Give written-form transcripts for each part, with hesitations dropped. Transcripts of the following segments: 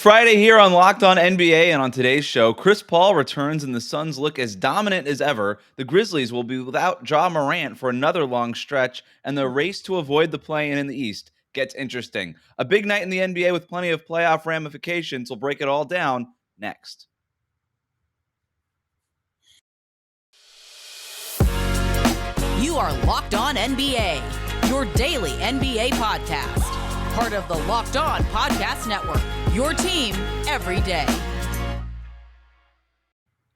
Friday here on Locked On NBA, and on today's show, Chris Paul returns and the Suns look as dominant as ever. The Grizzlies will be without Ja Morant for another long stretch, and the race to avoid the play-in in the East gets interesting. A big night in the NBA with plenty of playoff ramifications. We'll break it all down next. You are Locked On NBA, your daily NBA podcast. Part of the Locked On Podcast Network, your team every day.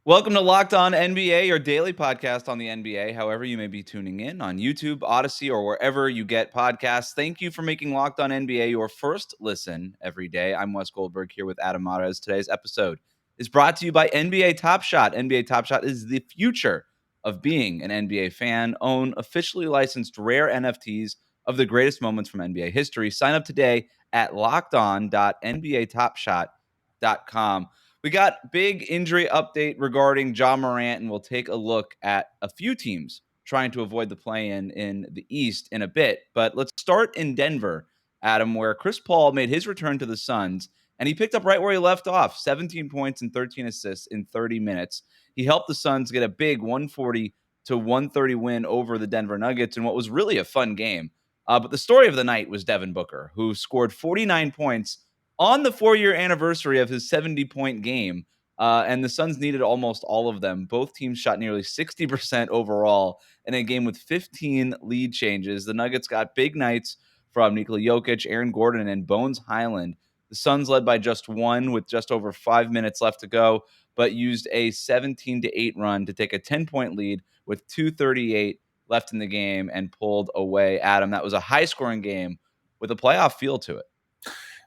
Welcome to Locked On NBA, your daily podcast on the NBA, however you may be tuning in on YouTube, Odyssey, or wherever you get podcasts. Thank you for making Locked On NBA your first listen every day. I'm Wes Goldberg here with Adam Mares. Today's episode is brought to you by NBA Top Shot. NBA Top Shot is the future of being an NBA fan. Own officially licensed rare NFTs of the greatest moments from NBA history. Sign up today at lockedon.nbatopshot.com. We got big injury update regarding Ja Morant, and we'll take a look at a few teams trying to avoid the play-in in the East in a bit. But let's start in Denver, Adam, where Chris Paul made his return to the Suns, and he picked up right where he left off, 17 points and 13 assists in 30 minutes. He helped the Suns get a big 140-130 win over the Denver Nuggets in what was really a fun game. But the story of the night was Devin Booker, who scored 49 points on the 4-year anniversary of his 70-point game. And the Suns needed almost all of them. Both teams shot nearly 60% overall in a game with 15 lead changes. The Nuggets got big nights from Nikola Jokic, Aaron Gordon, and Bones Highland. The Suns led by just one with just over 5 minutes left to go, but used a 17-8 run to take a 10-point lead with 2:38 left in the game and pulled away. Adam, that was a high-scoring game with a playoff feel to it.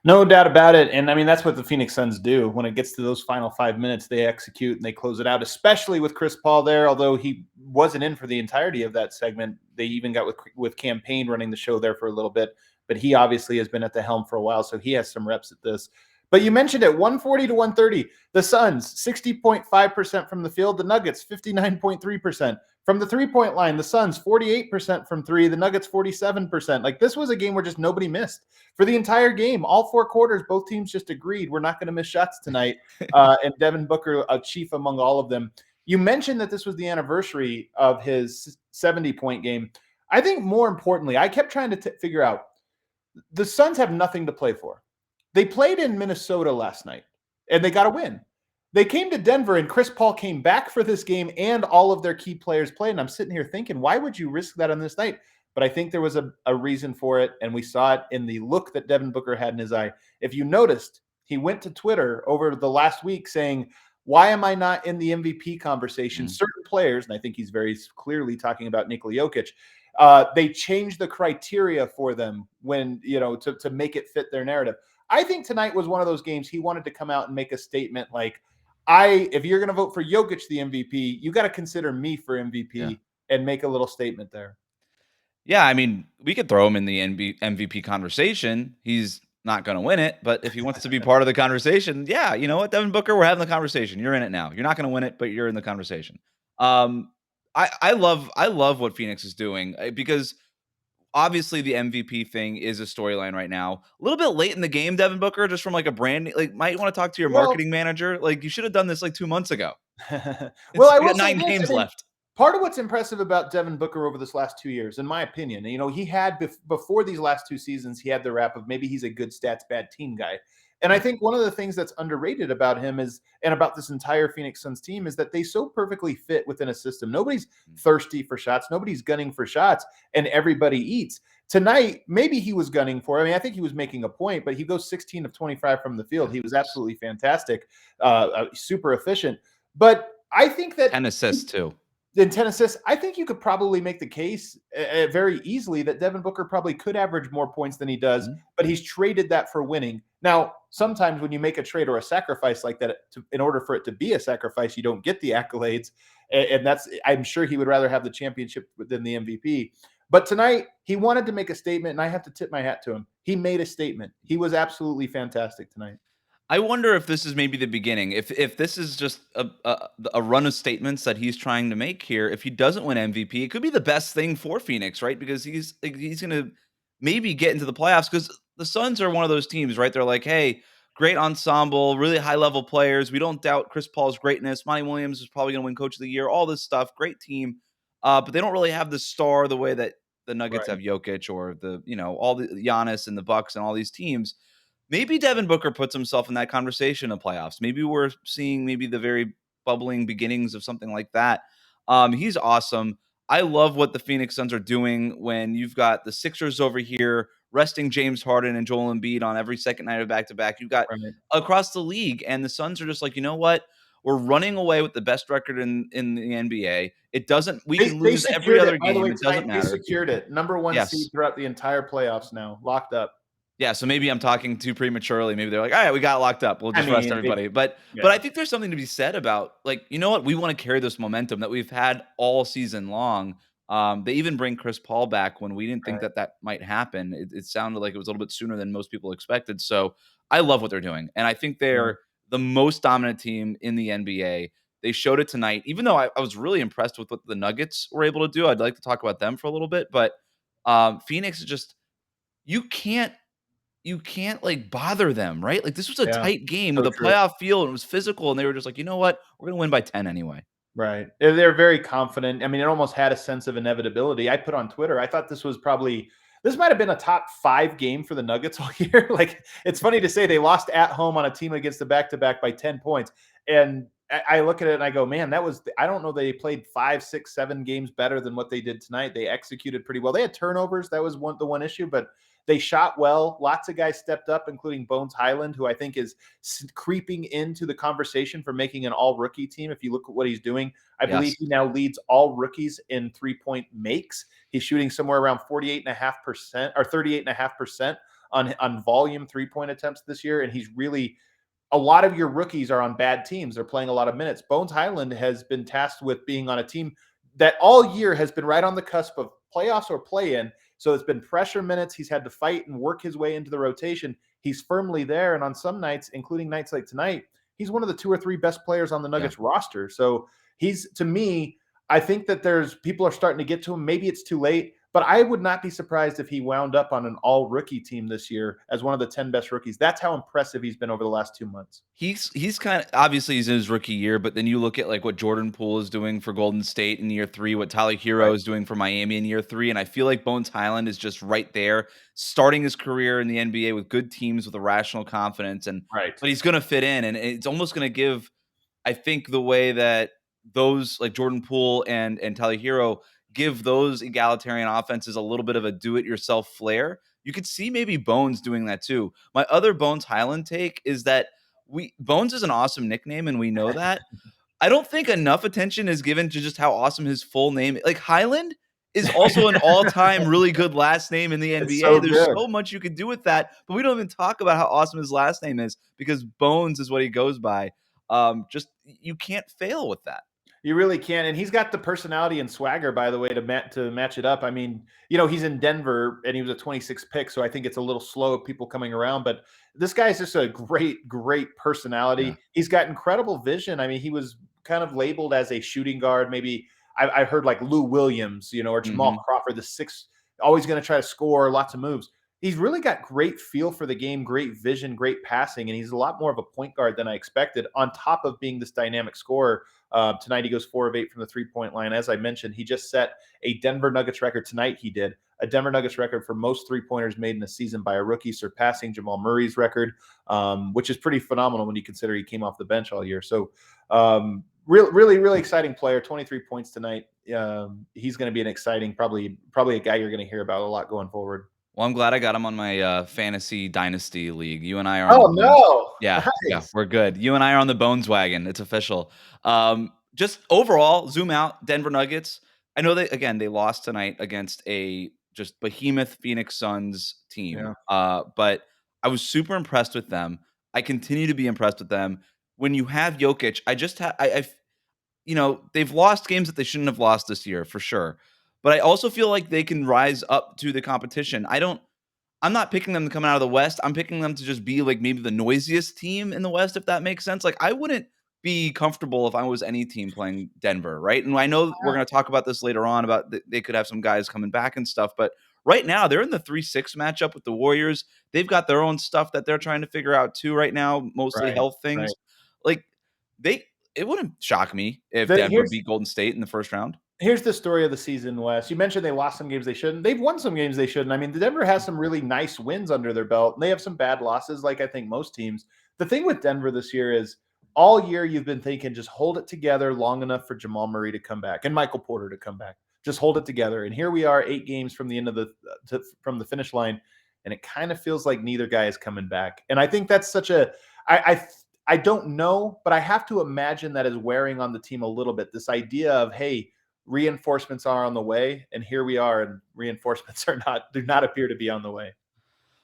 No doubt about it. And I mean, that's what the Phoenix Suns do. When it gets to those final 5 minutes, they execute and they close it out, especially with Chris Paul there. Although he wasn't in for the entirety of that segment. They even got with Campaign running the show there for a little bit. But he obviously has been at the helm for a while, so he has some reps at this. But you mentioned it, 140-130. The Suns, 60.5% from the field. The Nuggets, 59.3%. From the three-point line, the Suns, 48% from three. The Nuggets, 47%. Like, this was a game where just nobody missed. For the entire game, all four quarters, both teams just agreed, we're not going to miss shots tonight. And Devin Booker, a chief among all of them. You mentioned that this was the anniversary of his 70-point game. I think more importantly, I kept trying to figure out, the Suns have nothing to play for. They played in Minnesota last night, and they got a win. They came to Denver, and Chris Paul came back for this game, and all of their key players played. And I'm sitting here thinking, why would you risk that on this night? But I think there was a reason for it, and we saw it in the look that Devin Booker had in his eye. If you noticed, he went to Twitter over the last week saying, why am I not in the MVP conversation? Certain players, and I think he's very clearly talking about Nikola Jokic, they changed the criteria for them when, to make it fit their narrative. I think tonight was one of those games he wanted to come out and make a statement like, if you're going to vote for Jokic the MVP, you got to consider me for MVP and make a little statement there. Yeah, I mean, we could throw him in the MVP conversation. He's not going to win it, but if he wants to be part of the conversation, yeah, you know what, Devin Booker, we're having the conversation. You're in it now. You're not going to win it, but you're in the conversation. I love what Phoenix is doing because obviously the MVP thing is a storyline right now. A little bit late in the game, Devin Booker, just from like a branding, like might want to talk to your marketing manager. Like you should have done this like 2 months ago. Well, I will say 9 games left. Part of what's impressive about Devin Booker over this last 2 years, in my opinion, he had before these last 2 seasons, he had the rap of maybe he's a good stats, bad team guy. And I think one of the things that's underrated about him and about this entire Phoenix Suns team is that they so perfectly fit within a system. Nobody's thirsty for shots. Nobody's gunning for shots, and everybody eats. Tonight, maybe he was gunning for. I mean, I think he was making a point, but he goes 16 of 25 from the field. He was absolutely fantastic, super efficient. But I think that 10 assists too. In 10 assists, I think you could probably make the case very easily that Devin Booker probably could average more points than he does, but he's traded that for winning. Now, sometimes when you make a trade or a sacrifice like that, in order for it to be a sacrifice, you don't get the accolades. And I'm sure he would rather have the championship than the MVP. But tonight, he wanted to make a statement, and I have to tip my hat to him. He made a statement. He was absolutely fantastic tonight. I wonder if this is maybe the beginning. If this is just a run of statements that he's trying to make here. If he doesn't win MVP, it could be the best thing for Phoenix, right? Because he's going to maybe get into the playoffs because the Suns are one of those teams, right? They're like, hey, great ensemble, really high-level players. We don't doubt Chris Paul's greatness. Monty Williams is probably going to win Coach of the Year, all this stuff. Great team. But they don't really have the star the way that the Nuggets Right. have Jokic or all the Giannis and the Bucks and all these teams. Maybe Devin Booker puts himself in that conversation in the playoffs. Maybe we're seeing the very bubbling beginnings of something like that. He's awesome. I love what the Phoenix Suns are doing when you've got the Sixers over here resting James Harden and Joel Embiid on every second night of back-to-back. You've got Right. across the league, and the Suns are just like, you know what? We're running away with the best record in the NBA. It doesn't. We can They lose every secured other it, by the game. way, It doesn't tonight. They matter. secured it. Number 1 seed Yes. throughout the entire playoffs now, locked up. Yeah, so maybe I'm talking too prematurely. Maybe they're like, all right, we got it locked up. We'll just rest everybody. But I think there's something to be said about, like, you know what? We want to carry this momentum that we've had all season long. They even bring Chris Paul back when we didn't think that might happen. It sounded like it was a little bit sooner than most people expected. So I love what they're doing. And I think they're the most dominant team in the NBA. They showed it tonight, even though I was really impressed with what the Nuggets were able to do. I'd like to talk about them for a little bit. But Phoenix is just, you can't like bother them, right? Like, this was a tight game So with a true. playoff feel, and it was physical, and they were just like, you know what? We're going to win by 10 anyway. Right. They're very confident. I mean, it almost had a sense of inevitability. I put on Twitter, I thought this might have been a top 5 game for the Nuggets all year. Like, it's funny to say they lost at home on a team against the back-to-back by 10 points. And I look at it and I go, man, I don't know, they played 5, 6, 7 games better than what they did tonight. They executed pretty well. They had turnovers. That was the one issue, but they shot well. Lots of guys stepped up, including Bones Highland, who I think is creeping into the conversation for making an all-rookie team. If you look at what he's doing, I believe he now leads all rookies in three-point makes. He's shooting somewhere around 48.5% or 38.5% on volume three-point attempts this year, and he's really – a lot of your rookies are on bad teams. They're playing a lot of minutes. Bones Highland has been tasked with being on a team that all year has been right on the cusp of playoffs or play-in. So it's been pressure minutes. He's had to fight and work his way into the rotation. He's firmly there. And on some nights, including nights like tonight, he's one of the 2 or 3 best players on the Nuggets roster. So he's, to me, I think that people are starting to get to him. Maybe it's too late, but I would not be surprised if he wound up on an all-rookie team this year as one of the 10 best rookies. That's how impressive he's been over the last 2 months. He's kind of, obviously he's in his rookie year, but then you look at like what Jordan Poole is doing for Golden State in year 3, what Tyler Hero is doing for Miami in year 3, and I feel like Bones Highland is just right there, starting his career in the NBA with good teams with a rational confidence, but he's going to fit in, and it's almost going to give, I think, the way that those like Jordan Poole and Tyler Hero give those egalitarian offenses a little bit of a do-it-yourself flair. You could see maybe Bones doing that too. My other Bones Highland take is that Bones is an awesome nickname, and we know that. I don't think enough attention is given to just how awesome his full name is. Like, Highland is also an all-time really good last name in the NBA. There's so much you could do with that, but we don't even talk about how awesome his last name is because Bones is what he goes by. Just, you can't fail with that. You really can. And he's got the personality and swagger, by the way, to match it up. I mean, he's in Denver and he was a 26th pick, so I think it's a little slow of people coming around. But this guy's just a great, great personality. Yeah. He's got incredible vision. I mean, he was kind of labeled as a shooting guard. Maybe I've heard like Lou Williams, or Jamal Crawford, the 6th, always going to try to score, lots of moves. He's really got great feel for the game, great vision, great passing, and he's a lot more of a point guard than I expected, on top of being this dynamic scorer. Tonight he goes 4 of 8 from the three-point line. As I mentioned, he just set a Denver Nuggets record tonight. He did a Denver Nuggets record for most three-pointers made in a season by a rookie, surpassing Jamal Murray's record, which is pretty phenomenal when you consider he came off the bench all year. So really, really exciting player. 23 points tonight. He's going to be an exciting, probably a guy you're going to hear about a lot going forward. Well, I'm glad I got him on my fantasy dynasty league. You and I are on Yeah, nice. Yeah, we're good. You and I are on the Bones wagon. It's official. Just overall, zoom out, Denver Nuggets. I know they lost tonight against a just behemoth Phoenix Suns team. Yeah. But I was super impressed with them. I continue to be impressed with them. When you have Jokic, they've lost games that they shouldn't have lost this year for sure. But I also feel like they can rise up to the competition. I'm not picking them to come out of the West. I'm picking them to just be like maybe the noisiest team in the West, if that makes sense. Like, I wouldn't be comfortable if I was any team playing Denver, right? And I know we're going to talk about this later on about they could have some guys coming back and stuff. But right now they're in the 3-6 matchup with the Warriors. They've got their own stuff that they're trying to figure out too right now, mostly Right, health things. right. Like it wouldn't shock me if The, Denver here's beat Golden State in the first round. Here's the story of the season, Wes. You mentioned they lost some games they shouldn't. They've won some games they shouldn't. I mean, Denver has some really nice wins under their belt, and they have some bad losses, like I think most teams. The thing with Denver this year is all year you've been thinking just hold it together long enough for Jamal Murray to come back and Michael Porter to come back. Just hold it together. And here we are, 8 games from the end of from the finish line, and it kind of feels like neither guy is coming back. And I think that's such a I don't know, but I have to imagine that is wearing on the team a little bit. This idea of, hey, reinforcements are on the way, and here we are, and reinforcements do not appear to be on the way.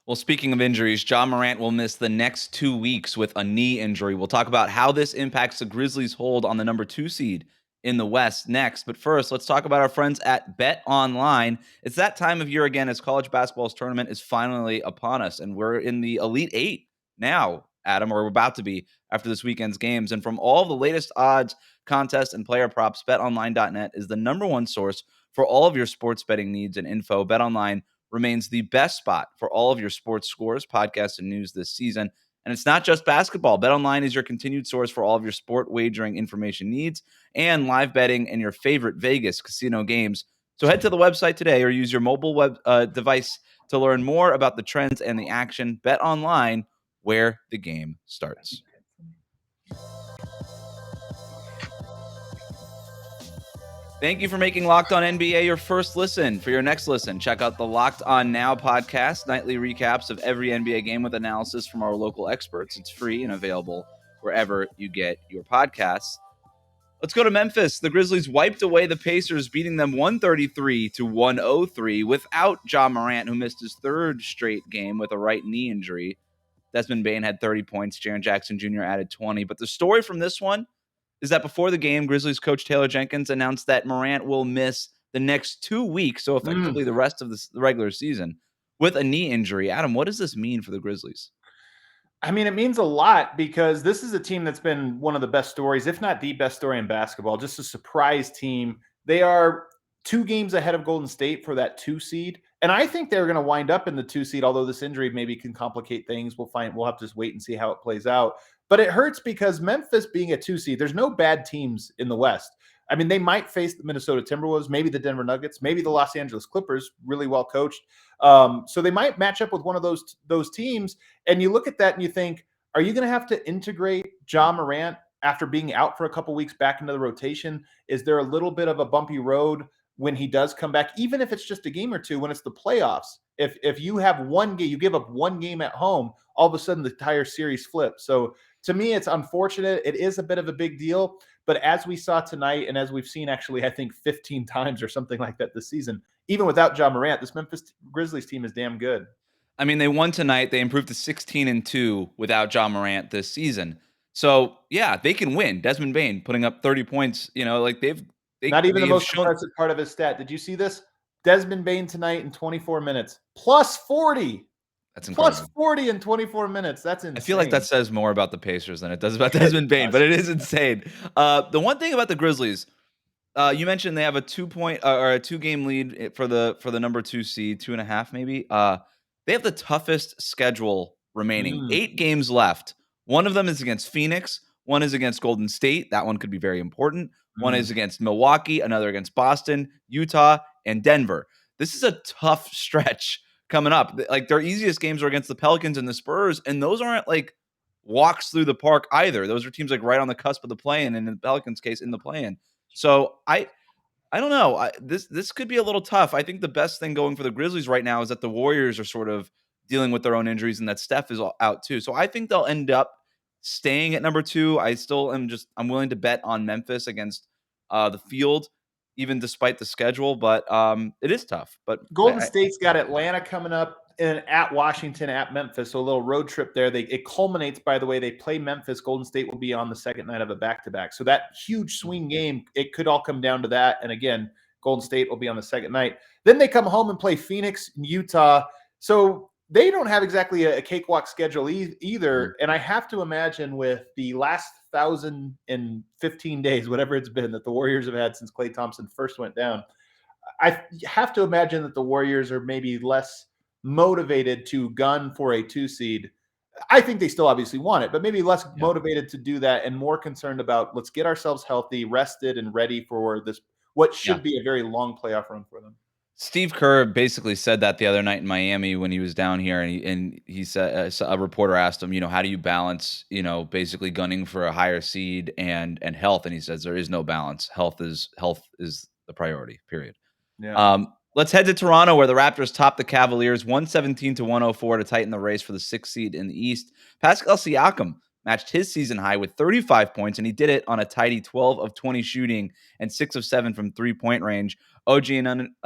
Well, speaking of injuries, Ja Morant will miss the next 2 weeks with a knee injury. We'll talk about how this impacts the Grizzlies' hold on the number 2 seed in the West next. But first, let's talk about our friends at BetOnline. It's that time of year again as college basketball's tournament is finally upon us, and we're in the Elite 8 now, Adam, or we're about to be after this weekend's games. And from all the latest odds, contests, and player props, betonline.net is the number one source for all of your sports betting needs and info. BetOnline remains the best spot for all of your sports scores, podcasts, and news this season. And it's not just basketball. BetOnline is your continued source for all of your sport wagering information needs and live betting and your favorite Vegas casino games. So head to the website today or use your mobile web device to learn more about the trends and the action. BetOnline, where the game starts. Thank you for making Locked On NBA your first listen. For your next listen, check out the Locked On Now podcast, nightly recaps of every NBA game with analysis from our local experts. It's free and available wherever you get your podcasts. Let's go to Memphis. The Grizzlies wiped away the Pacers, beating them 133-103 without Ja Morant, who missed his 3rd straight game with a right knee injury. Desmond Bane had 30 points. Jaren Jackson Jr. added 20. But the story from this one is that before the game, Grizzlies coach Taylor Jenkins announced that Morant will miss the next 2 weeks, so effectively the rest of the regular season, with a knee injury. Adam, what does this mean for the Grizzlies? I mean, it means a lot because this is a team that's been one of the best stories, if not the best story in basketball, just a surprise team. They are 2 games ahead of Golden State for that 2 seed. And I think they're going to wind up in the 2 seed, although this injury maybe can complicate things. We'll have to just wait and see how it plays out. But it hurts because Memphis being a 2 seed, there's no bad teams in the West. I mean, they might face the Minnesota Timberwolves, maybe the Denver Nuggets, maybe the Los Angeles Clippers, really well coached. So they might match up with one of those teams. And you look at that and you think, are you going to have to integrate Ja Morant after being out for a couple weeks back into the rotation? Is there a little bit of a bumpy road when he does come back, even if it's just a game or two, when it's the playoffs? If you have one game, you give up one game at home, all of a sudden the entire series flips. So to me, it's unfortunate. It is a bit of a big deal. But as we saw tonight, and as we've seen actually, I think 15 times or something like that this season, even without Ja Morant, this Memphis Grizzlies team is damn good. I mean, they won tonight. They improved to 16-2 without Ja Morant this season. So, yeah, they can win. Desmond Bane putting up 30 points. You know, like Not even the most impressive part of his stat. Did you see this? Desmond Bane tonight in 24 minutes, plus 40. That's incredible. Plus 40 in 24 minutes. That's insane. I feel like that says more about the Pacers than it does about Desmond Bane, but it is insane. The one thing about the Grizzlies, you mentioned they have a 2-point or a 2-game lead for the number 2 seed, 2.5 maybe. They have the toughest schedule remaining. 8 games left. One of them is against Phoenix. One is against Golden State. That one could be very important. One is against Milwaukee. Another against Boston, Utah, and Denver. This is a tough stretch coming up. Like their easiest games are against the Pelicans and the Spurs, and those aren't like walks through the park either. Those are teams like right on the cusp of the play-in, and in the Pelicans' case, in the play-in. So I don't know. This could be a little tough. I think the best thing going for the Grizzlies right now is that the Warriors are sort of dealing with their own injuries and that Steph is out too. So I think they'll end up staying at number 2. I'm willing to bet on Memphis against the field, even despite the schedule. But it is tough. But Golden State's got Atlanta coming up and at Washington, at Memphis. So a little road trip there. It culminates, by the way, they play Memphis. Golden State will be on the second night of a back-to-back. So that huge swing game, it could all come down to that. And again, Golden State will be on the second night. Then they come home and play Phoenix and Utah. So they don't have exactly a cakewalk schedule either. And I have to imagine with the last 1,015 days, whatever it's been, that the Warriors have had since Klay Thompson first went down, I have to imagine that the Warriors are maybe less motivated to gun for a 2 seed. I think they still obviously want it, but maybe less motivated to do that and more concerned about let's get ourselves healthy, rested, and ready for this, what Yeah. should be a very long playoff run for them. Steve Kerr basically said that the other night in Miami when he was down here, and he said a reporter asked him, how do you balance, basically gunning for a higher seed and health, and he says there is no balance. Health is the priority. Period. Yeah. Let's head to Toronto, where the Raptors topped the Cavaliers 117-104 to tighten the race for the 6th seed in the East. Pascal Siakam matched his season high with 35 points, and he did it on a tidy 12 of 20 shooting and 6 of 7 from three-point range. OG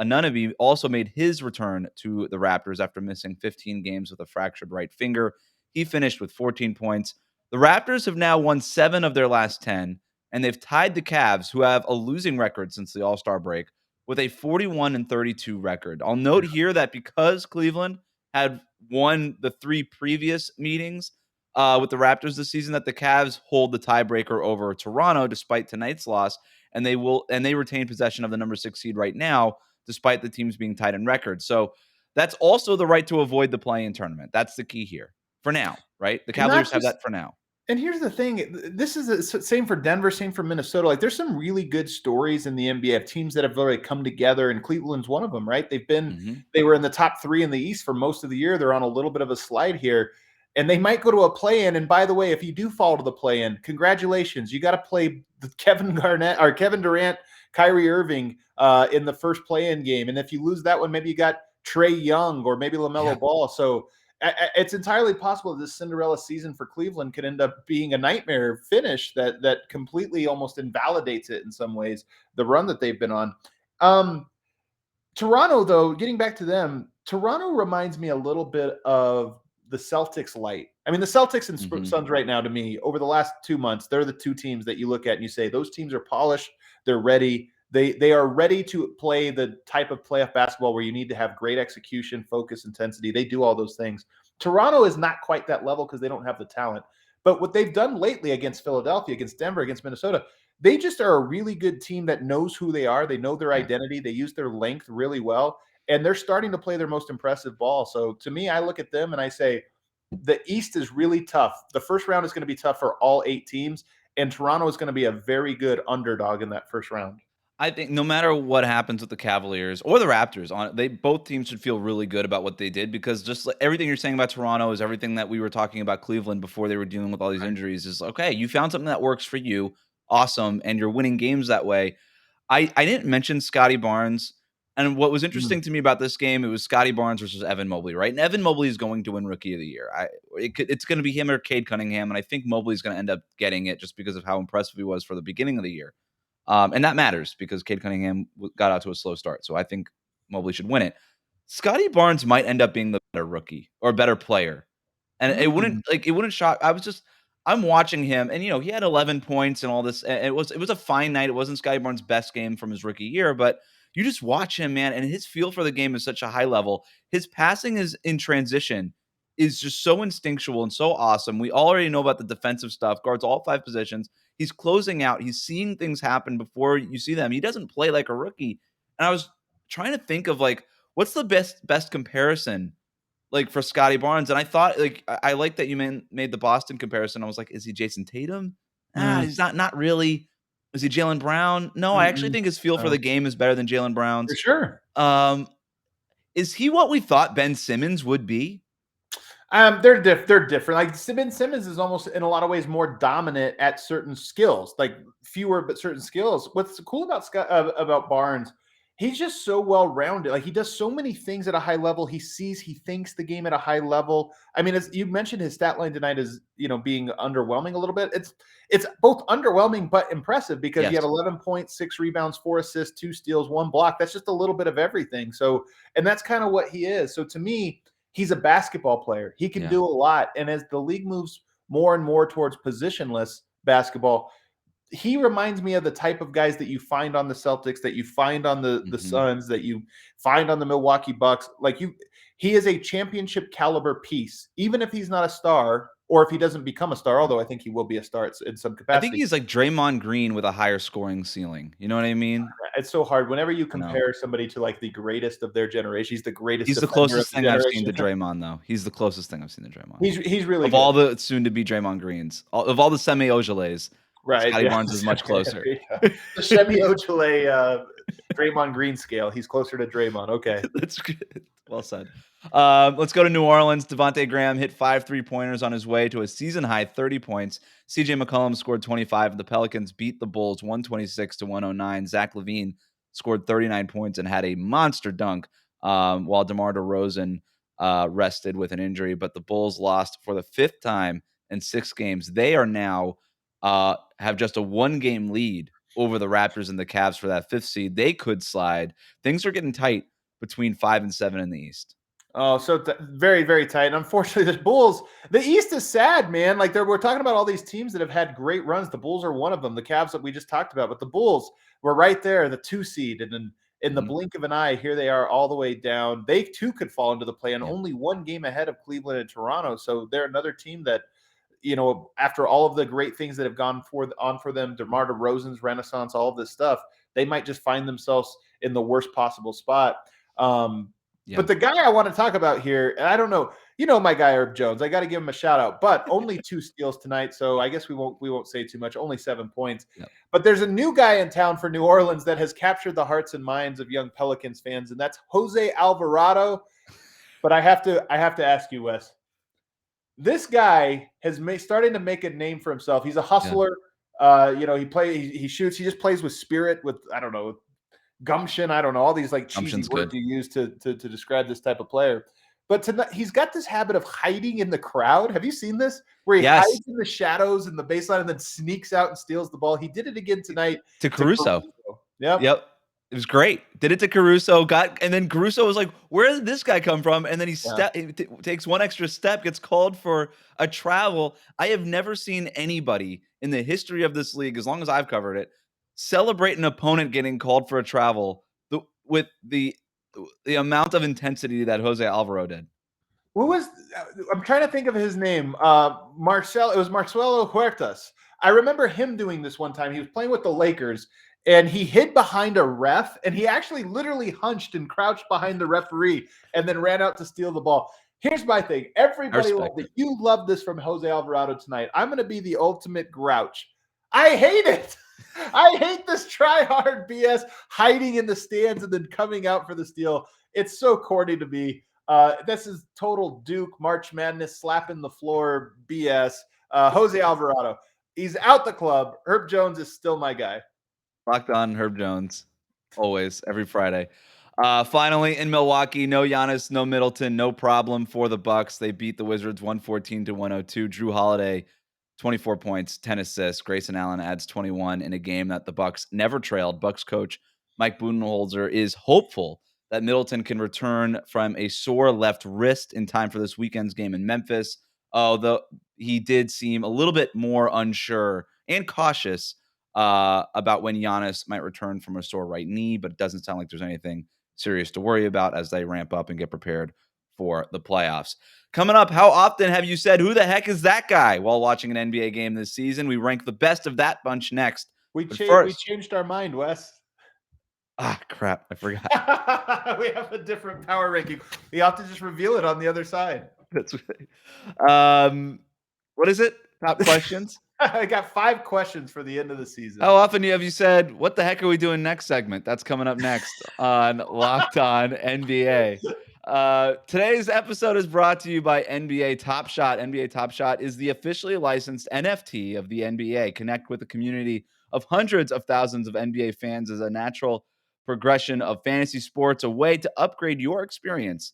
Anunoby also made his return to the Raptors after missing 15 games with a fractured right finger. He finished with 14 points. The Raptors have now won 7 of their last 10, and they've tied the Cavs, who have a losing record since the All-Star break, with a 41-32 record. I'll note here that because Cleveland had won the 3 previous meetings with the Raptors this season, that the Cavs hold the tiebreaker over Toronto despite tonight's loss, and they retain possession of the number 6 seed right now, despite the teams being tied in record. So that's also the right to avoid the play-in tournament. That's the key here for now, right? The Cavaliers have that for now. And here's the thing. This is the same for Denver, same for Minnesota. Like, there's some really good stories in the NBA of teams that have really come together, and Cleveland's one of them, right? They were in the top 3 in the East for most of the year. They're on a little bit of a slide here, and they might go to a play-in. And by the way, if you do fall to the play-in, congratulations. You got to play the Kevin Durant, Kyrie Irving in the first play-in game. And if you lose that one, maybe you got Trae Young or maybe LaMelo Ball. So it's entirely possible that this Cinderella season for Cleveland could end up being a nightmare finish that completely almost invalidates it in some ways, the run that they've been on. Toronto, though, getting back to them, Toronto reminds me a little bit of the Celtics light. I mean, the Celtics and Suns right now, to me, over the last 2 months, they're the 2 teams that you look at and you say, those teams are polished, they're ready. They are ready to play the type of playoff basketball where you need to have great execution, focus, intensity. They do all those things. Toronto is not quite that level because they don't have the talent. But what they've done lately against Philadelphia, against Denver, against Minnesota, they just are a really good team that knows who they are. They know their identity. They use their length really well. And they're starting to play their most impressive ball. So to me, I look at them and I say, the East is really tough. The first round is going to be tough for all 8 teams. And Toronto is going to be a very good underdog in that first round. I think no matter what happens with the Cavaliers or the Raptors, both teams should feel really good about what they did, because just like everything you're saying about Toronto is everything that we were talking about Cleveland before they were dealing with all these injuries. Is okay, you found something that works for you, awesome, and you're winning games that way. I didn't mention Scotty Barnes, and what was interesting to me about this game, it was Scotty Barnes versus Evan Mobley, right? And Evan Mobley is going to win Rookie of the Year. It's going to be him or Cade Cunningham, and I think Mobley's going to end up getting it just because of how impressive he was for the beginning of the year. And that matters because Cade Cunningham got out to a slow start. So I think Mobley should win it. Scotty Barnes might end up being the better rookie or better player. And it wouldn't shock. I'm watching him, and he had 11 points and all this. And it was a fine night. It wasn't Scotty Barnes' best game from his rookie year, but you just watch him, man, and his feel for the game is such a high level. His passing is in transition is just so instinctual and so awesome. We already know about the defensive stuff, guards all 5 positions. He's closing out. He's seeing things happen before you see them. He doesn't play like a rookie. And I was trying to think of what's the best comparison for Scotty Barnes. And I thought I like that you made the Boston comparison. I was like, is he Jason Tatum? He's not really. Is he Jaylen Brown? No, I actually think his feel for the game is better than Jaylen Brown's. For sure. Is he what we thought Ben Simmons would be? They're different. Like Ben Simmons is almost in a lot of ways more dominant at certain skills, like fewer but certain skills. What's cool about Barnes, he's just so well rounded. Like he does so many things at a high level. He thinks the game at a high level. I mean, as you mentioned, his stat line tonight is being underwhelming a little bit. It's both underwhelming but impressive because he had 11 points, 6 rebounds, 4 assists, 2 steals, 1 block. That's just a little bit of everything. So, and that's kind of what he is. So to me, he's a basketball player. He can do a lot. And as the league moves more and more towards positionless basketball, he reminds me of the type of guys that you find on the Celtics, that you find on the Suns, that you find on the Milwaukee Bucks. He is a championship caliber piece. Even if he's not a star, or if he doesn't become a star, although I think he will be a star in some I think capacity. he's like Draymond Green with a higher scoring ceiling. You know what I mean? It's so hard. Whenever you I know. compare somebody to like the greatest of their generation, he's the greatest He's the defender of closest the thing I've seen generation. to Draymond, though. He's the closest thing I've seen to Draymond. He's really Of good. all the soon-to-be Draymond Greens, of all the Semi Ojales, Right. Scotty Yeah. Barnes is much closer. The Shemi Ojale Draymond Green scale. He's closer to Draymond. Okay. That's good. Well said. Let's go to New Orleans. Devontae Graham hit 5 3-pointers on his way to a season-high 30 points. CJ McCollum scored 25. The Pelicans beat the Bulls 126-109. Zach LaVine scored 39 points and had a monster dunk, while DeMar DeRozan rested with an injury. But the Bulls lost for the 5th time in 6 games. They are now have just a 1-game lead over the Raptors and the Cavs for that 5th seed. They could slide. Things are getting tight between 5 and 7 in the East. Oh, so very, very tight. And unfortunately, the Bulls, the East is sad, man. Like we're talking about all these teams that have had great runs. The Bulls are one of them. The Cavs that we just talked about, but the Bulls were right there, the 2 seed, and then in the blink of an eye, here they are all the way down. They too could fall into the play, and only 1 game ahead of Cleveland and Toronto. So they're another team that, you know, after all of the great things that have gone on for them, DeMar DeRozan's renaissance, all of this stuff, they might just find themselves in the worst possible spot. But the guy I want to talk about here, and I don't know, you know, my guy Herb Jones, I got to give him a shout out, but only 2 steals tonight. So I guess we won't say too much, only 7 points. But there's a new guy in town for New Orleans that has captured the hearts and minds of young Pelicans fans, and that's Jose Alvarado. But I have to ask you, Wes, this guy has starting to make a name for himself. He's a hustler. You know, he shoots, he just plays with spirit, with, I don't know, gumption. I don't know, all these like cheesy words you use to describe this type of player. But tonight, he's got this habit of hiding in the crowd. Have you seen this? Where he hides in the shadows in the baseline and then sneaks out and steals the ball. He did it again tonight to Caruso. Yep. It was great. Did it to Caruso, and then Caruso was like, where did this guy come from? And then he takes 1 extra step, gets called for a travel. I have never seen anybody in the history of this league, as long as I've covered it, celebrate an opponent getting called for a travel with the amount of intensity that Jose Alvaro did. I'm trying to think of his name. It was Marcelo Huertas. I remember him doing this one time. He was playing with the Lakers, and he hid behind a ref, and he actually literally hunched and crouched behind the referee and then ran out to steal the ball. Here's my thing. Everybody loved it. You love this from Jose Alvarado tonight. I'm going to be the ultimate grouch. I hate it. I hate this try-hard BS, hiding in the stands and then coming out for the steal. It's so corny to me. This is total Duke March Madness, slapping the floor BS. Jose Alvarado, he's out the club. Herb Jones is still my guy. Locked on Herb Jones, always, every Friday. Finally, in Milwaukee, no Giannis, no Middleton, no problem for the Bucks. They beat the Wizards 114-102. Drew Holiday, 24 points, 10 assists. Grayson Allen adds 21 in a game that the Bucks never trailed. Bucks coach Mike Budenholzer is hopeful that Middleton can return from a sore left wrist in time for this weekend's game in Memphis, although he did seem a little bit more unsure and cautious about when Giannis might return from a sore right knee, but it doesn't sound like there's anything serious to worry about as they ramp up and get prepared for the playoffs. Coming up, how often have you said, who the heck is that guy, while watching an NBA game this season? We rank the best of that bunch next. We changed our mind, Wes. Ah, crap. I forgot. We have a different power ranking. We have to just reveal it on the other side. That's right. What is it? Top questions? I got 5 questions for the end of the season. How often have you said, what the heck are we doing next segment? That's coming up next on Locked On NBA. Today's episode is brought to you by NBA Top Shot. NBA Top Shot is the officially licensed NFT of the NBA. Connect with a community of hundreds of thousands of NBA fans as a natural progression of fantasy sports, a way to upgrade your experience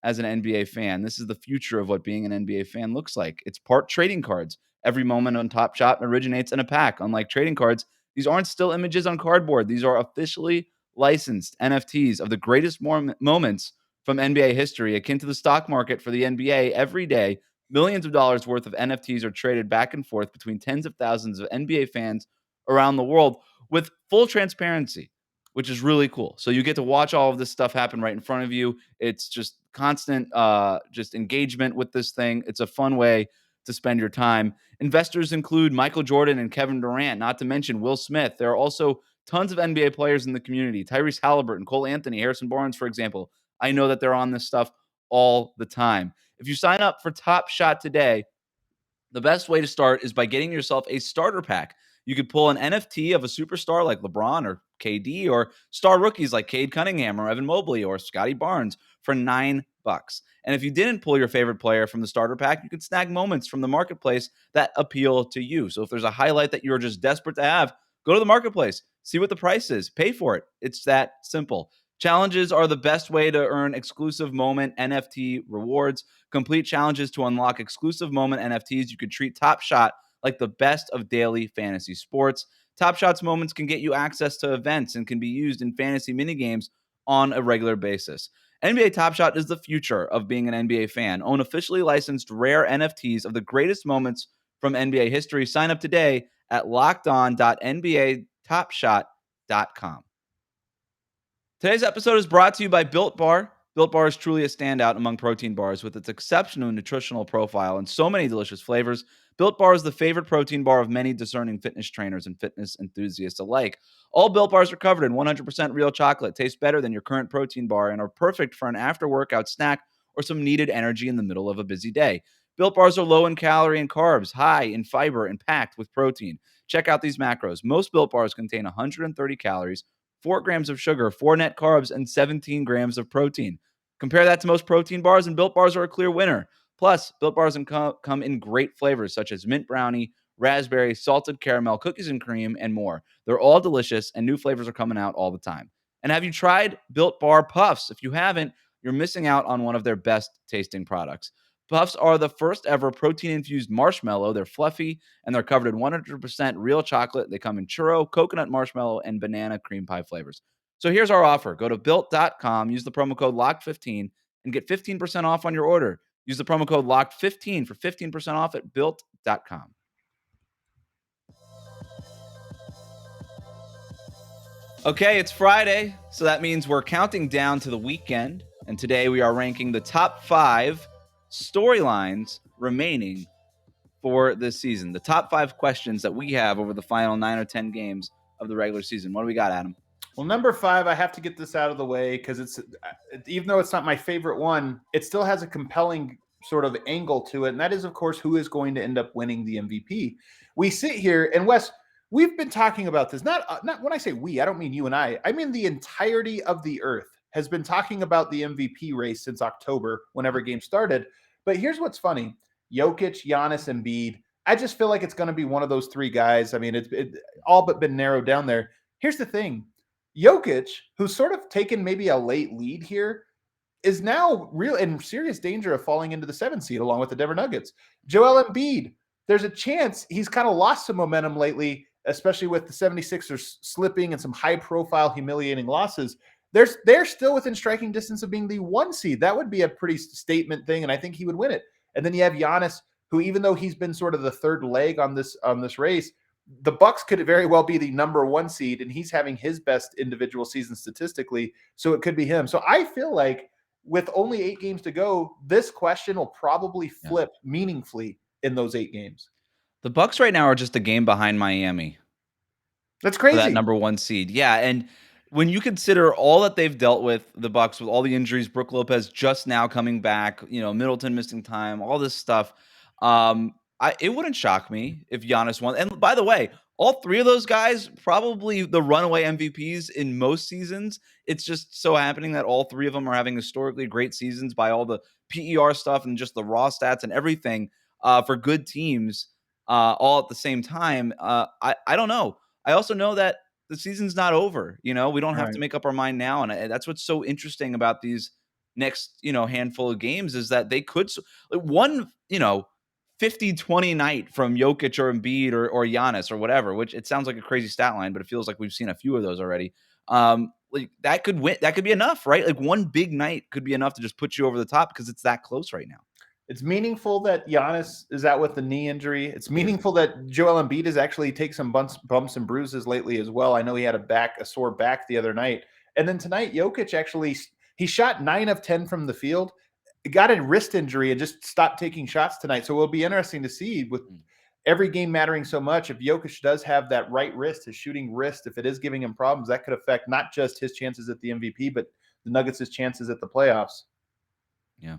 as an NBA fan. This is the future of what being an NBA fan looks like. It's part trading cards. Every moment on Top Shot originates in a pack. Unlike trading cards, these aren't still images on cardboard. These are officially licensed NFTs of the greatest moments from NBA history. Akin to the stock market for the NBA, every day, millions of dollars worth of NFTs are traded back and forth between tens of thousands of NBA fans around the world with full transparency, which is really cool. So you get to watch all of this stuff happen right in front of you. It's just constant just engagement with this thing. It's a fun way to spend your time. Investors include Michael Jordan and Kevin Durant, not to mention Will Smith. There are also tons of NBA players in the community. Tyrese Halliburton, Cole Anthony, Harrison Barnes, for example. I know that they're on this stuff all the time. If you sign up for Top Shot today, the best way to start is by getting yourself a starter pack. You could pull an NFT of a superstar like LeBron or KD, or star rookies like Cade Cunningham or Evan Mobley or Scotty Barnes for $9. And if you didn't pull your favorite player from the starter pack, you could snag moments from the marketplace that appeal to you. So if there's a highlight that you're just desperate to have, go to the marketplace, see what the price is, pay for it. It's that simple. Challenges are the best way to earn exclusive moment NFT rewards. Complete challenges to unlock exclusive moment NFTs. You could treat Top Shot like the best of daily fantasy sports. Top Shot's moments can get you access to events and can be used in fantasy minigames on a regular basis. NBA Top Shot is the future of being an NBA fan. Own officially licensed rare NFTs of the greatest moments from NBA history. Sign up today at lockedon.nbatopshot.com. Today's episode is brought to you by Built Bar. Built Bar is truly a standout among protein bars with its exceptional nutritional profile and so many delicious flavors. Built Bar is the favorite protein bar of many discerning fitness trainers and fitness enthusiasts alike. All Built Bars are covered in 100% real chocolate, taste better than your current protein bar, and are perfect for an after-workout snack or some needed energy in the middle of a busy day. Built Bars are low in calorie and carbs, high in fiber, and packed with protein. Check out these macros. Most Built Bars contain 130 calories, 4 grams of sugar, 4 net carbs, and 17 grams of protein. Compare that to most protein bars, and Built Bars are a clear winner. Plus, Built Bars come in great flavors such as mint brownie, raspberry, salted caramel, cookies and cream, and more. They're all delicious, and new flavors are coming out all the time. And have you tried Built Bar Puffs? If you haven't, you're missing out on one of their best tasting products. Puffs are the first ever protein-infused marshmallow. They're fluffy, and they're covered in 100% real chocolate. They come in churro, coconut marshmallow, and banana cream pie flavors. So here's our offer. Go to Built.com, use the promo code LOCKED15, and get 15% off on your order. Use the promo code LOCKED15 for 15% off at Built.com. Okay, it's Friday, so that means we're counting down to the weekend. And today we are ranking the top 5 storylines remaining for this season. The top 5 questions that we have over the final 9 or 10 games of the regular season. What do we got, Adam? Well, number 5, I have to get this out of the way because it's, even though it's not my favorite one, it still has a compelling sort of angle to it. And that is, of course, who is going to end up winning the MVP. We sit here, and Wes, we've been talking about this. Not when I say we, I don't mean you and I mean the entirety of the earth has been talking about the MVP race since October, whenever game started. But here's what's funny. Jokic, Giannis, Embiid. I just feel like it's going to be one of those 3 guys. I mean, it's all but been narrowed down there. Here's the thing. Jokic, who's sort of taken maybe a late lead here, is now real in serious danger of falling into the 7th seed along with the Denver Nuggets. Joel Embiid, there's a chance he's kind of lost some momentum lately, especially with the 76ers slipping and some high-profile, humiliating losses. They're still within striking distance of being the 1 seed. That would be a pretty statement thing, and I think he would win it. And then you have Giannis, who, even though he's been sort of the third leg on this race, the Bucks could very well be the number 1 seed, and he's having his best individual season statistically, so it could be him. So I feel like with only 8 games to go, this question will probably flip meaningfully in those 8 games. The Bucks right now are just a game behind Miami. That's crazy. For that number 1 seed. Yeah, and when you consider all that they've dealt with, the Bucks, with all the injuries, Brook Lopez just now coming back, Middleton missing time, all this stuff, it wouldn't shock me if Giannis won. And by the way, all 3 of those guys, probably the runaway MVPs in most seasons. It's just so happening that all 3 of them are having historically great seasons by all the PER stuff and just the raw stats and everything for good teams all at the same time. I don't know. I also know that the season's not over. We don't have to make up our mind now. And that's what's so interesting about these next, handful of games is that they could one, 50-20 night from Jokic or Embiid or Giannis or whatever, which it sounds like a crazy stat line, but it feels like we've seen a few of those already. That could win. That could be enough, right? Like one big night could be enough to just put you over the top because it's that close right now. It's meaningful that Giannis is out with the knee injury. It's meaningful that Joel Embiid has actually taken some bumps and bruises lately as well. I know he had a sore back the other night. And then tonight, Jokic he shot 9 of 10 from the field. got a wrist injury and just stopped taking shots tonight. So it'll be interesting to see with every game mattering so much. If Jokic does have that right wrist, his shooting wrist, if it is giving him problems, that could affect not just his chances at the MVP, but the Nuggets' chances at the playoffs. Yeah.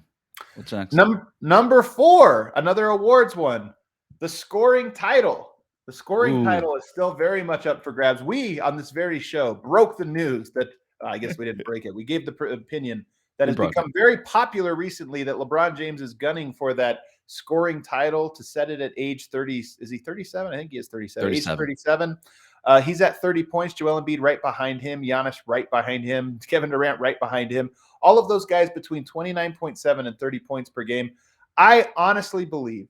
What's next? Number 4, another awards one, the scoring title. The scoring title is still very much up for grabs. We, on this very show, broke the news that, I guess we didn't break it. We gave the opinion that has become very popular recently that LeBron James is gunning for that scoring title to set it at age 30. Is he 37? I think he is 37. Age 37. He's at 30 points. Joel Embiid right behind him. Giannis right behind him. Kevin Durant right behind him. All of those guys between 29.7 and 30 points per game. I honestly believe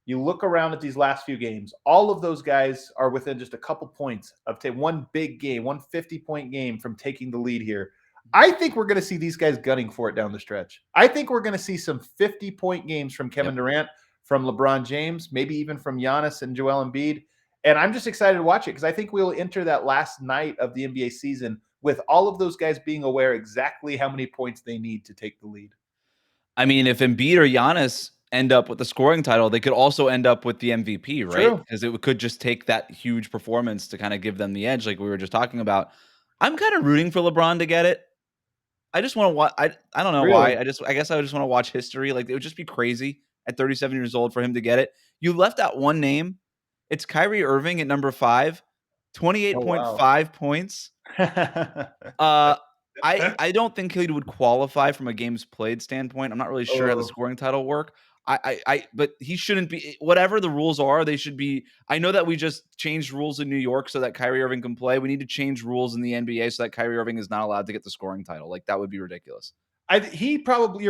you look around at these last few games, all of those guys are within just a couple points of one big game, 150-point game from taking the lead here. I think we're going to see these guys gunning for it down the stretch. I think we're going to see some 50-point games from Kevin Durant, from LeBron James, maybe even from Giannis and Joel Embiid. And I'm just excited to watch it because I think we'll enter that last night of the NBA season with all of those guys being aware exactly how many points they need to take the lead. I mean, if Embiid or Giannis end up with the scoring title, they could also end up with the MVP, right? Because it could just take that huge performance to kind of give them the edge, like we were just talking about. I'm kind of rooting for LeBron to get it. I just want to watch. I don't know why. I guess I just want to watch history. Like, it would just be crazy at 37 years old for him to get it. You left out one name. It's Kyrie Irving at number 5, 28.5 points. I don't think he would qualify from a games played standpoint. I'm not really sure how the scoring title work. But he shouldn't be. Whatever the rules are, they should be. I know that we just changed rules in New York so that Kyrie Irving can play. We need to change rules in the NBA so that Kyrie Irving is not allowed to get the scoring title. Like, that would be ridiculous. You're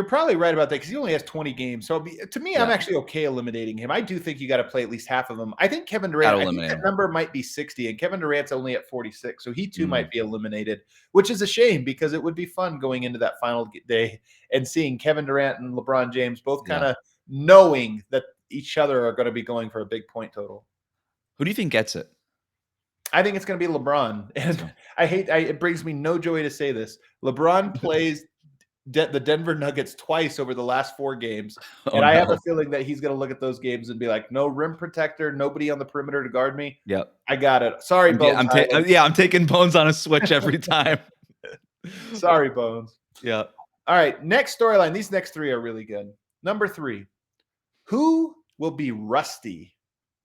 probably right about that because he only has 20 games. So to me, I'm actually okay eliminating him. I do think you got to play at least half of them. I think Kevin Durant, I think that number might be 60, and Kevin Durant's only at 46. So he too might be eliminated, which is a shame because it would be fun going into that final day and seeing Kevin Durant and LeBron James both kind of knowing that each other are going to be going for a big point total. Who do you think gets it? I think it's going to be LeBron. And it brings me no joy to say this. LeBron plays the Denver Nuggets twice over the last 4 games. I have a feeling that he's going to look at those games and be like, no rim protector, nobody on the perimeter to guard me. Yep. I got it. Sorry, Bones. I'm taking Bones on a switch every time. Sorry, Bones. Yeah. All right. Next storyline. These next 3 are really good. Number 3, who will be rusty?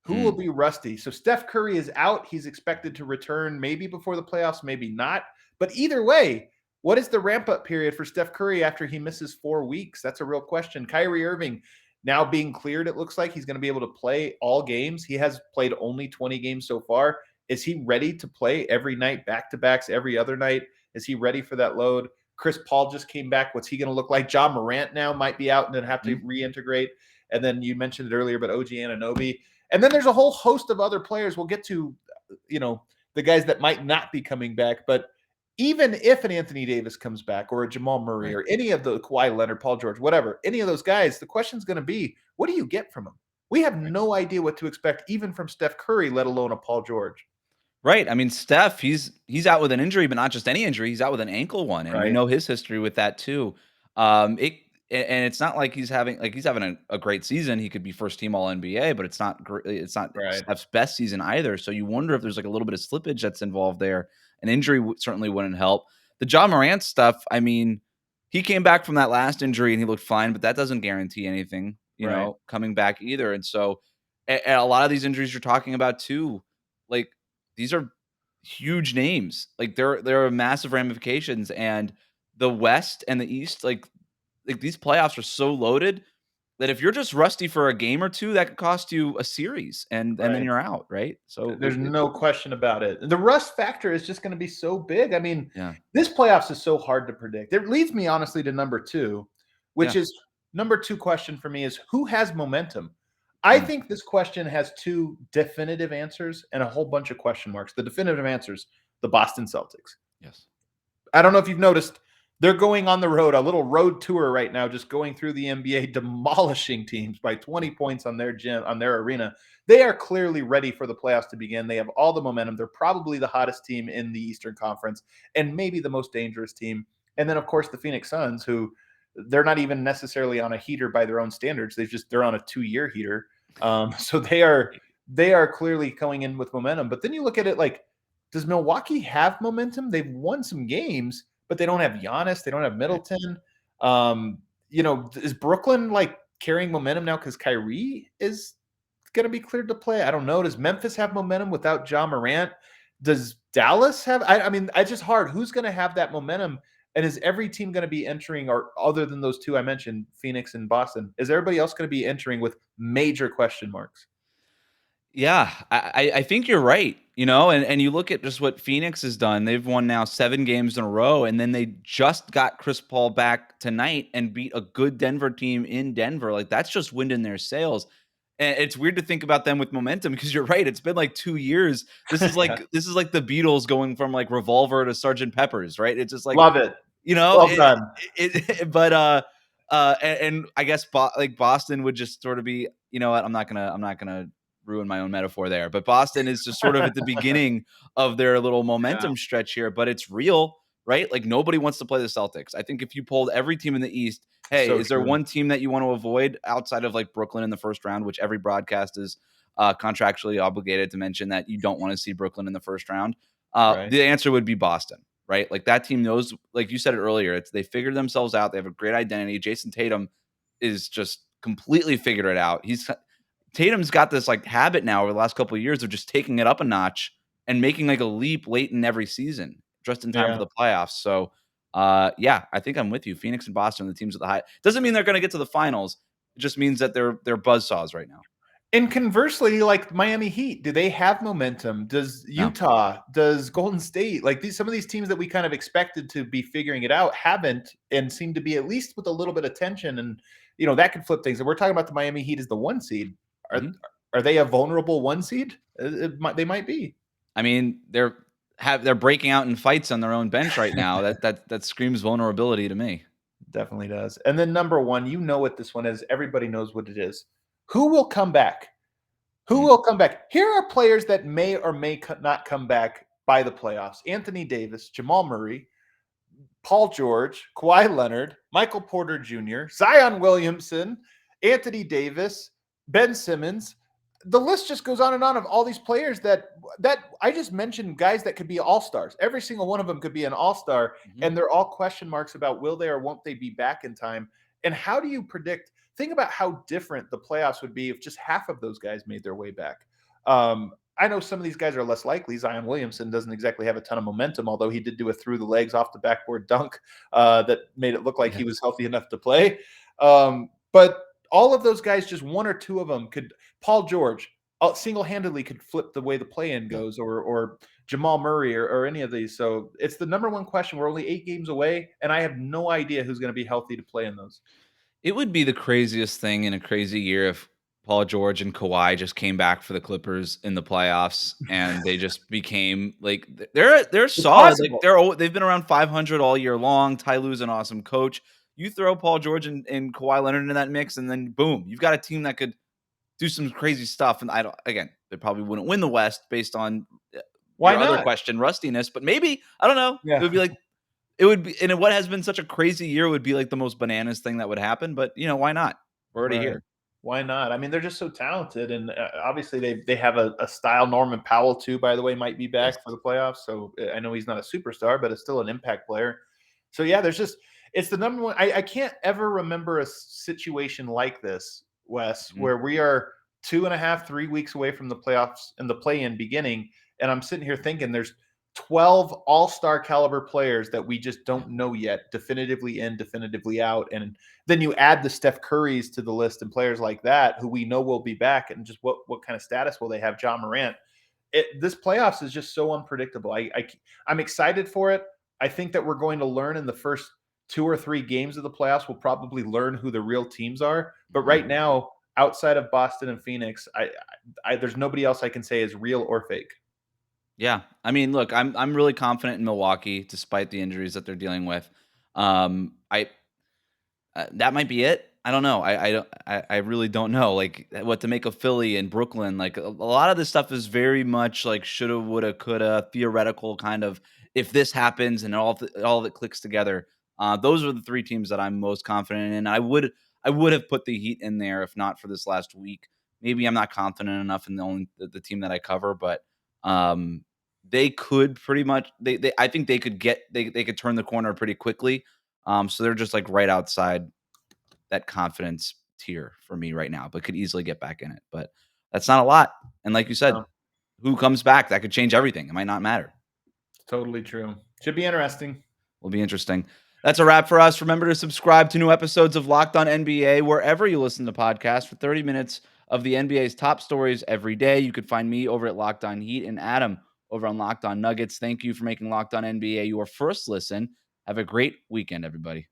Who will be rusty? So Steph Curry is out. He's expected to return maybe before the playoffs, maybe not. But either way, what is the ramp-up period for Steph Curry after he misses 4 weeks? That's a real question. Kyrie Irving now being cleared, it looks like he's going to be able to play all games. He has played only 20 games so far. Is he ready to play every night, back-to-backs every other night? Is he ready for that load? Chris Paul just came back. What's he going to look like? Ja Morant now might be out and then have to reintegrate. And then you mentioned it earlier, but OG Anunoby. And then there's a whole host of other players. We'll get to, the guys that might not be coming back. But even if an Anthony Davis comes back or a Jamal Murray or any of the Kawhi Leonard, Paul George, whatever, any of those guys, the question's going to be, what do you get from them? We have no idea what to expect even from Steph Curry, let alone a Paul George. Right. I mean, Steph, he's out with an injury, but not just any injury. He's out with an ankle one, and we know his history with that too. And it's not like he's having a great season. He could be first team All NBA, but it's not great. It's not Steph's best season either. So you wonder if there's like a little bit of slippage that's involved there. An injury certainly wouldn't help. The Ja Morant stuff, I mean, he came back from that last injury and he looked fine, but that doesn't guarantee anything, coming back either. And so a lot of these injuries you're talking about too, like, these are huge names. Like, there are massive ramifications, and the West and the East, like these playoffs are so loaded that if you're just rusty for a game or two, that could cost you a series, and then you're out, right? So there's no question about it. The rust factor is just going to be so big. I mean, this playoffs is so hard to predict. It leads me honestly to number 2, which is number 2 question for me is who has momentum? I think this question has 2 definitive answers and a whole bunch of question marks. The definitive answers, the Boston Celtics. Yes. I don't know if you've noticed, they're going on the road, a little road tour right now, just going through the NBA, demolishing teams by 20 points on their arena. They are clearly ready for the playoffs to begin. They have all the momentum. They're probably the hottest team in the Eastern Conference and maybe the most dangerous team. And then, of course, the Phoenix Suns, who they're not even necessarily on a heater by their own standards. They're on a 2-year heater. So they are clearly going in with momentum. But then you look at it like, does Milwaukee have momentum? They've won some games, but they don't have Giannis. They don't have Middleton. Is Brooklyn like carrying momentum now because Kyrie is going to be cleared to play? I don't know. Does Memphis have momentum without Ja Morant? Does Dallas have? I mean, it's just hard. Who's going to have that momentum? And is every team going to be entering, or other than those two I mentioned, Phoenix and Boston, is everybody else going to be entering with major question marks? Yeah, I think you're right. And you look at just what Phoenix has done. They've won now 7 games in a row, and then they just got Chris Paul back tonight and beat a good Denver team in Denver. Like, that's just wind in their sails. And it's weird to think about them with momentum because you're right. It's been like 2 years. This is like Yeah. this is like the Beatles going from like Revolver to Sergeant Pepper's, right? It's just like, Love it. you know, Well done. but and I guess like Boston would just sort of be, you know what? I'm not gonna ruin my own metaphor there, but Boston is just sort of at the beginning of their little momentum stretch here, but it's real, right? Like, nobody wants to play the Celtics. I think if you polled every team in the East, hey, So is there true. one team that you want to avoid outside of like Brooklyn in the first round, which every broadcast is contractually obligated to mention that you don't want to see Brooklyn in the first round? Right. The answer would be Boston, right? Like, that team knows, like you said it earlier, they figured themselves out. They have a great identity. Jason Tatum is just completely figured it out. Tatum's got this like habit now over the last couple of years of just taking it up a notch and making like a leap late in every season, just in time for Yeah. the playoffs. So, yeah, I think I'm with you. Phoenix and Boston, the teams at the high. Doesn't mean they're going to get to the finals. It just means that they're buzzsaws right now. And conversely, like Miami Heat, do they have momentum? Does No. Utah, does Golden State, like some of these teams that we kind of expected to be figuring it out haven't, and seem to be at least with a little bit of tension, and that could flip things. And we're talking about the Miami Heat as the 1 seed. Are they a vulnerable 1 seed? They might be. I mean, they're breaking out in fights on their own bench right now. That screams vulnerability to me. Definitely does. And then number 1, you know what this one is. Everybody knows what it is. Who will come back? Who will come back? Here are players that may or may not come back by the playoffs: Anthony Davis, Jamal Murray, Paul George, Kawhi Leonard, Michael Porter Jr., Zion Williamson, Anthony Davis, Ben Simmons. The list just goes on and on of all these players that I just mentioned, guys that could be all-stars. Every single one of them could be an all-star, and they're all question marks about will they or won't they be back in time. And how do you predict? Think about how different the playoffs would be if just half of those guys made their way back. I know some of these guys are less likely. Zion Williamson doesn't exactly have a ton of momentum, although he did do a through the legs off the backboard dunk that made it look like he was healthy enough to play. But all of those guys, just 1 or 2 of them could. Paul George single-handedly could flip the way the play-in goes, or Jamal Murray, or any of these. So it's the number 1 question. We're only 8 games away, and I have no idea who's going to be healthy to play in those. It would be the craziest thing in a crazy year if Paul George and Kawhi just came back for the Clippers in the playoffs and they just became like they're solid. Like, they've been around 500 all year long. Ty Lue's an awesome coach. You throw Paul George and Kawhi Leonard in that mix, and then boom, you've got a team that could do some crazy stuff. And they probably wouldn't win the West based on Why your not? other question, rustiness, but maybe, I don't know. Yeah. It would be like, and what has been such a crazy year would be like the most bananas thing that would happen. But why not? We're already here. Why not? I mean, they're just so talented, and obviously they have a style. Norman Powell, too, by the way, might be back for the playoffs. So I know he's not a superstar, but it's still an impact player. So yeah, it's the number 1. I can't ever remember a situation like this, Wes, where we are 2.5, 3 weeks away from the playoffs and the play-in beginning, and I'm sitting here thinking there's 12 all-star caliber players that we just don't know yet, definitively in, definitively out. And then you add the Steph Currys to the list and players like that who we know will be back, and just what kind of status will they have? Ja Morant. This playoffs is just so unpredictable. I'm excited for it. I think that we're going to learn in the first 2 or 3 games of the playoffs. We'll probably learn who the real teams are. But right now, outside of Boston and Phoenix, there's nobody else I can say is real or fake. Yeah, I mean, look, I'm really confident in Milwaukee despite the injuries that they're dealing with. That might be it. I don't know. I really don't know, like, what to make of Philly and Brooklyn. Like, a lot of this stuff is very much like shoulda, woulda, coulda, theoretical kind of, if this happens and all of it clicks together. Those are the three teams that I'm most confident in. I would have put the Heat in there if not for this last week. Maybe I'm not confident enough in the team that I cover, but they could pretty much I think they could turn the corner pretty quickly. So they're just like right outside that confidence tier for me right now, but could easily get back in it. But that's not a lot. And like you said, No. who comes back? That could change everything. It might not matter. Totally true. Should be interesting. Will be interesting. That's a wrap for us. Remember to subscribe to new episodes of Locked On NBA wherever you listen to podcasts for 30 minutes of the NBA's top stories every day. You could find me over at Locked On Heat and Adam over on Locked On Nuggets. Thank you for making Locked On NBA your first listen. Have a great weekend, everybody.